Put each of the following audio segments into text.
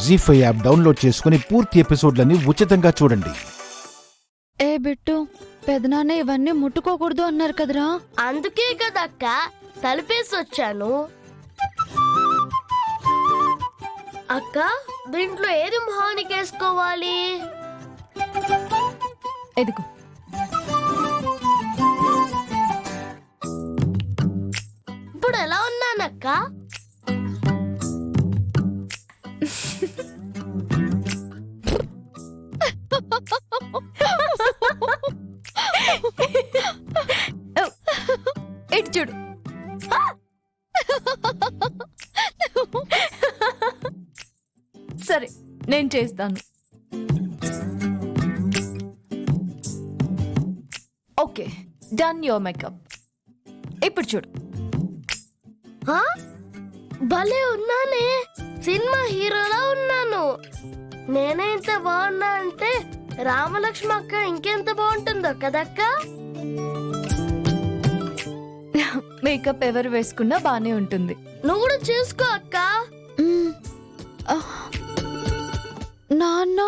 జీ5 app download చేసుకుని పూర్తి ఎపిసోడ్లని ఉచితంగా చూడండి. ఏ బిట్టు, పెదనాన్న ఇవన్నీ ముట్టుకోకూడదు అన్నారు కదరా. అందుకే కదక్క తలుపేసి వచ్చాను. అక్క, దీంట్లో ఏది మొహానికి వేసుకోవాలి? ఎదుగు. ఇప్పుడు ఎలా ఉన్నానక్క? ఇటు చూడు. సరే, నేను చేస్తాను. Okay, done your makeup. ఇప్పుడు చూడు. భలే ఉన్నానే, సినిమా హీరోలా ఉన్నాను. నేనే ఇంత బాగున్నా అంటే రామలక్ష్మి అక్క ఇంకెంత బాగుంటుందో కదక్క. మేకప్ ఎవరు వేసుకున్నా బానే ఉంటుంది. నువ్వు కూడా చూసుకో అక్క. నాన్న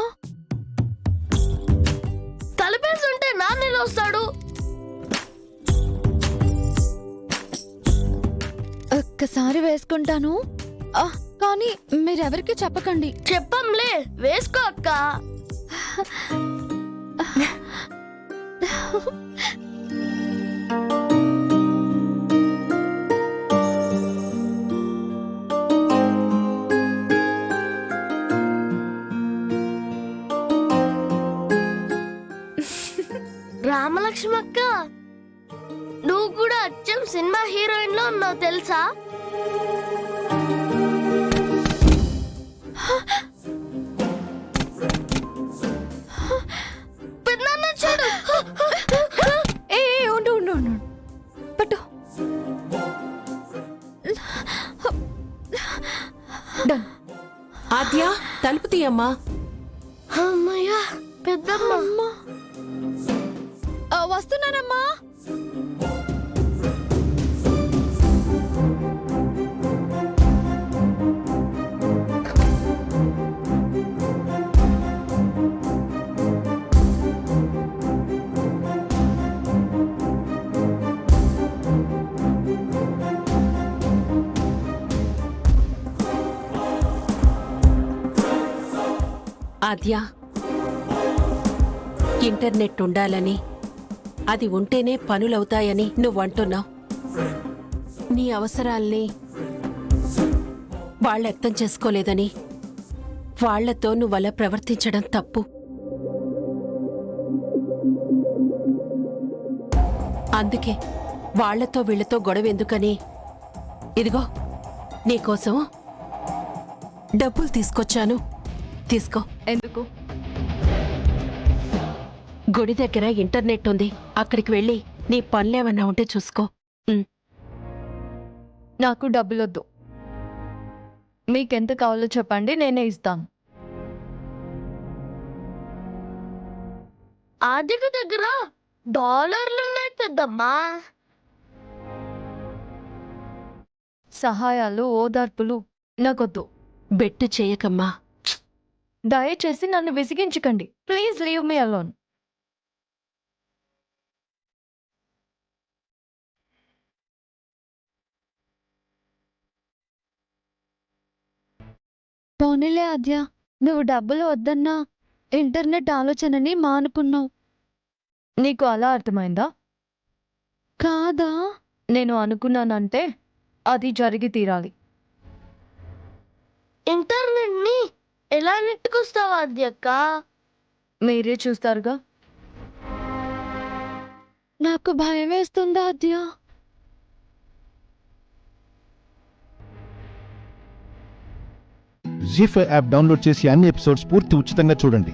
తలపేసి ఉంటే నాన్న ఎలా వస్తాడు? ఒక్కసారి వేసుకుంటాను, కానీ మీరెవరికి చెప్పకండి. చెప్పంలే, వేసుకో అక్క. రామలక్ష్మి అక్క, నువ్వు కూడా అచ్చం సినిమా హీరోయిన్ లో ఉన్నావు తెలుసా? పెద్దనాన్న చూడు. ఏ ఉండు ఉండు ఉండు, పట్టు. డన్. ఆద్య, తలుపు తీయమ్మా. అమ్మయ్యా, పెద్దమ్మ. వస్తున్నానమ్మా. ఆద్య, ఇంటర్నెట్ ఉండాలని, అది ఉంటేనే పనులవుతాయని నువ్వంటున్నావు. నీ అవసరాల్ని వాళ్ళు అర్థం చేసుకోలేదని వాళ్లతో నువ్వలా ప్రవర్తించడం తప్పు. అందుకే వాళ్లతో వీళ్లతో గొడవెందుకని ఇదిగో నీకోసం డబ్బులు తీసుకొచ్చాను. తీసుకో. ఎందుకు? గుడి దగ్గర ఇంటర్నెట్ ఉంది, అక్కడికి వెళ్ళి నీ పనులేమన్నా ఉంటే చూసుకో. నాకు డబ్బులొద్దు. మీకెంత కావాలో చెప్పండి, నేనే ఇస్తాను. ఆదిక దగ్గర డాలర్లు ఉన్నాయి పెద్దమ్మా. సహాయాలు, ఓదార్పులు నాకొద్దు. బెట్టు చేయకమ్మా. దయచేసి నన్ను విసిగించకండి. Please leave me alone. పోనీలే ఆద్య, నువ్వు డబ్బులు వద్దన్నా ఇంటర్నెట్ ఆలోచనని మానుకున్నావు. నీకు అలా అర్థమైందా? కాదా? నేను అనుకున్నానంటే అది జరిగి తీరాలి. ఇంటర్నెట్ ని ఎలా నెట్టుకొస్తావా అక్క? మీరే చూస్తారుగా. నాకు భయం వేస్తుందా ఆద్య? జీ5 యాప్ డౌన్లోడ్ చేసి అన్ని ఎపిసోడ్స్ పూర్తి ఉచితంగా చూడండి.